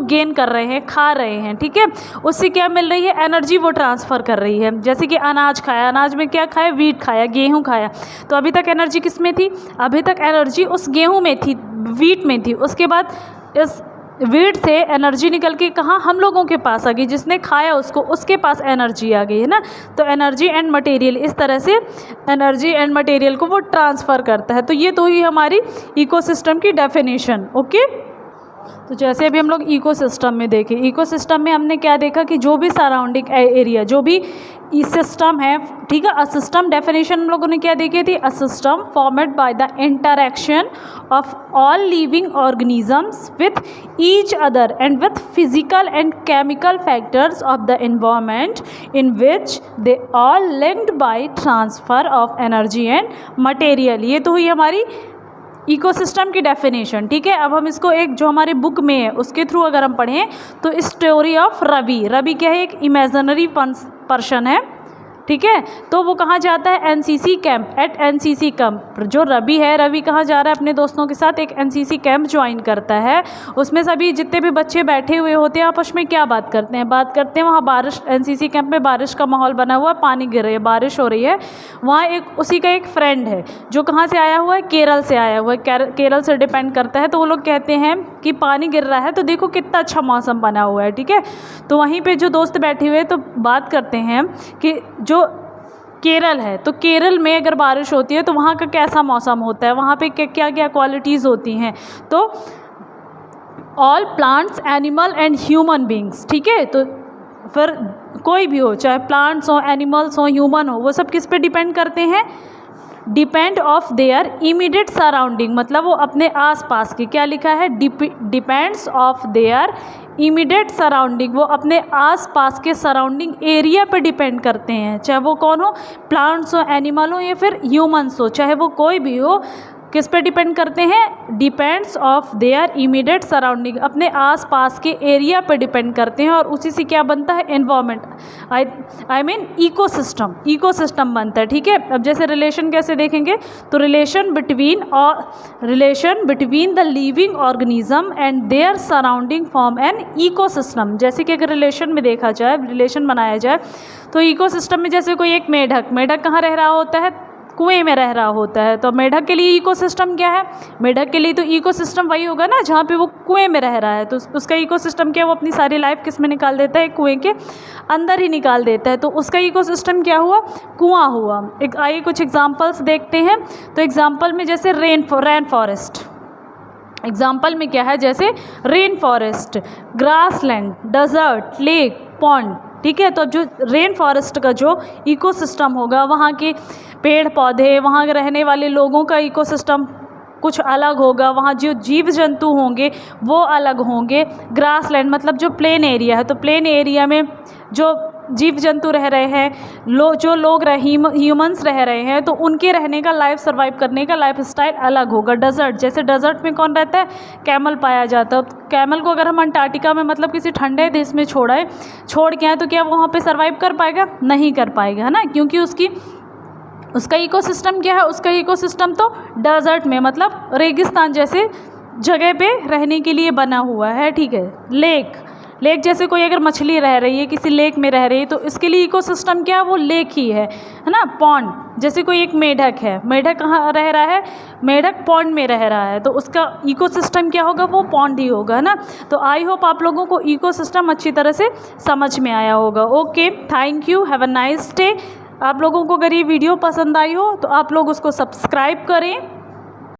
Gain कर रहे हैं, खा रहे हैं, ठीक है। उससे क्या मिल रही है, एनर्जी वो ट्रांसफ़र कर रही है। जैसे कि अनाज खाया, अनाज में क्या खाया, वीट खाया, गेहूँ खाया, तो अभी तक एनर्जी किस में थी, अभी तक एनर्जी उस गेहूँ में थी, वीट में थी। उसके बाद इस वीट से एनर्जी निकल के कहाँ, हम लोगों के पास आ गई, जिसने खाया उसको, उसके पास एनर्जी आ गई है ना। तो एनर्जी एंड मटेरियल, इस तरह से एनर्जी एंड मटेरियल को वो ट्रांसफ़र करता है। तो ये तो हुई हमारी इकोसिस्टम की डेफिनेशन। ओके, तो जैसे अभी हम लोग इकोसिस्टम में देखें, इकोसिस्टम में हमने क्या देखा कि जो भी सराउंडिंग एरिया, जो भी सिस्टम है, ठीक है। अ सिस्टम डेफिनेशन हम लोगों ने क्या देखी थी, a system formed by the interaction of all living organisms with each other and with physical and chemical factors of the environment in which they all linked by transfer of energy and material. ये तो हुई हमारी ecosystem की definition, ठीक है। अब हम इसको एक जो हमारे बुक में है उसके थ्रू अगर हम पढ़ें तो स्टोरी ऑफ रवि। रवि क्या है, एक इमेजिनरी पर्सन है, ठीक है। तो वो कहाँ जाता है, NCC camp, at NCC camp. जो रवि है, रवि कहाँ जा रहा है, अपने दोस्तों के साथ एक एनसीसी कैंप ज्वाइन करता है। उसमें सभी जितने भी बच्चे बैठे हुए होते हैं आपस में क्या बात करते हैं, वहाँ बारिश, एनसीसी कैंप में बारिश का माहौल बना हुआ है, पानी गिर रही है, बारिश हो रही है। वहाँ एक उसी का एक फ्रेंड है जो कहाँ से आया हुआ है, केरल से आया हुआ है, केरल से डिपेंड करता है। तो वो लोग कहते हैं कि पानी गिर रहा है तो देखो कितना अच्छा मौसम बना हुआ है, ठीक है। तो वहीं पर जो दोस्त बैठे हुए तो बात करते हैं कि जो केरल है, तो केरल में अगर बारिश होती है तो वहाँ का कैसा मौसम होता है, वहाँ पे क्या क्या क्वालिटीज़ होती हैं। तो all plants, animal and human beings, ठीक है। तो फिर कोई भी हो, चाहे प्लांट्स हो, एनिमल्स हो, ह्यूमन हो, वो सब किस पे डिपेंड करते हैं, depend of their immediate surrounding, मतलब वो अपने आसपास की, क्या लिखा है, depends of their immediate surrounding, वो अपने आसपास के सराउंडिंग एरिया पे डिपेंड करते हैं। चाहे वो कौन हो, प्लांट्स हो, एनिमल हो या फिर ह्यूमंस हो, चाहे वो कोई भी हो, किस पे डिपेंड करते हैं, depends of their immediate surrounding, अपने आसपास के एरिया पे डिपेंड करते हैं। और उसी से क्या बनता है, एनवायरनमेंट, आई मीन इकोसिस्टम बनता है, ठीक है। अब जैसे रिलेशन कैसे देखेंगे, तो relation between the living organism and their surrounding form an ecosystem. जैसे कि अगर रिलेशन में देखा जाए, रिलेशन बनाया जाए, तो इकोसिस्टम में जैसे कोई एक मेढक कहाँ रह रहा होता है, कुएं में रह रहा होता है। तो मेढक के लिए इकोसिस्टम क्या है, मेढक के लिए तो इकोसिस्टम वही होगा ना जहाँ पे वो कुएं में रह रहा है। तो उसका इकोसिस्टम क्या है, वो अपनी सारी लाइफ किस में निकाल देता है, कुएं के अंदर ही निकाल देता है। तो उसका इकोसिस्टम क्या हुआ, कुआं हुआ। आइए कुछ एग्जांपल्स देखते हैं। तो एग्जांपल में जैसे रेन फॉरेस्ट, एग्जाम्पल में क्या है, जैसे rain forest, grassland, desert, lake, pond, ठीक है। तो जो रेन फॉरेस्ट का जो इकोसिस्टम होगा, वहाँ के पेड़ पौधे, वहाँ रहने वाले लोगों का इकोसिस्टम कुछ अलग होगा, वहाँ जो जीव जंतु होंगे वो अलग होंगे। ग्रासलैंड मतलब जो प्लेन एरिया है, तो प्लेन एरिया में जो जीव जंतु रह रहे हैं, जो लोग ह्यूमंस रह रहे हैं, तो उनके रहने का, लाइफ सर्वाइव करने का लाइफ स्टाइल अलग होगा। डेजर्ट, जैसे डेजर्ट में कौन रहता है, कैमल पाया जाता है। कैमल को अगर हम अंटार्कटिका में, मतलब किसी ठंडे देश में छोड़ के आए तो क्या वो वहाँ पे सर्वाइव कर पाएगा, नहीं कर पाएगा, है ना। क्योंकि उसका इकोसिस्टम क्या है, उसका इकोसिस्टम तो डेजर्ट में, मतलब रेगिस्तान जैसे जगह पे रहने के लिए बना हुआ है, ठीक है। लेक जैसे कोई अगर मछली रह रही है, किसी लेक में रह रही है, तो इसके लिए इकोसिस्टम क्या है, वो लेक ही है ना। पॉन्ड, जैसे कोई एक मेढक है, मेढक कहाँ रह रहा है, मेढक पॉन्ड में रह रहा है, तो उसका इकोसिस्टम क्या होगा, वो पॉन्ड ही होगा, है ना। तो आई होप आप लोगों को इकोसिस्टम अच्छी तरह से समझ में आया होगा। Okay, thank you, have a nice day. आप लोगों को अगर ये वीडियो पसंद आई हो तो आप लोग उसको सब्सक्राइब करें,